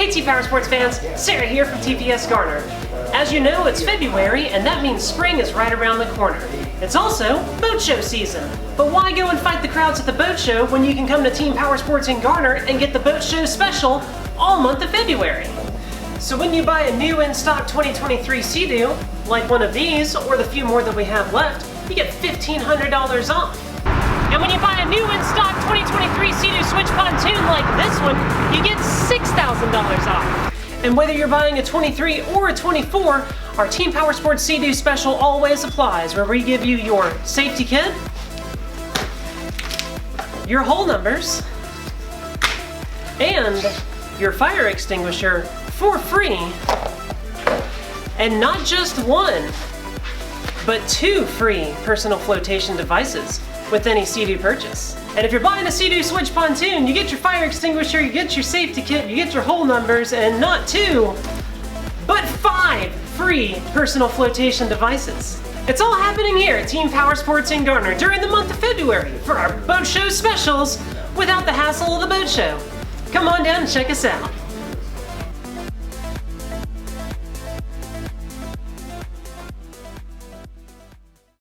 Hey Team Powersports fans, Sarah here from TPS Garner. As you know, it's February, and that means spring is right around the corner. It's also boat show season. But why go and fight the crowds at the boat show when you can come to Team Powersports in Garner and get the boat show special all month of February? So when you buy a new in-stock 2023 Sea-Doo, like one of these, or the few more that we have left, you get $1,500 off. And when you buy a new in-stock 2023 Sea-Doo Switch Pontoon like this one, you get $6,000 off. And whether you're buying a 23 or a 24, our Team Powersports Sea-Doo special always applies, where we give you your safety kit, your hull numbers, and your fire extinguisher for free. And not just one, but 2 free personal flotation devices with any Sea-Doo purchase. And if you're buying a Sea-Doo Switch Pontoon, you get your fire extinguisher, you get your safety kit, you get your hull numbers, and not 2, but 5 free personal flotation devices. It's all happening here at Team Powersports in Garner during the month of February for our boat show specials without the hassle of the boat show. Come on down and check us out.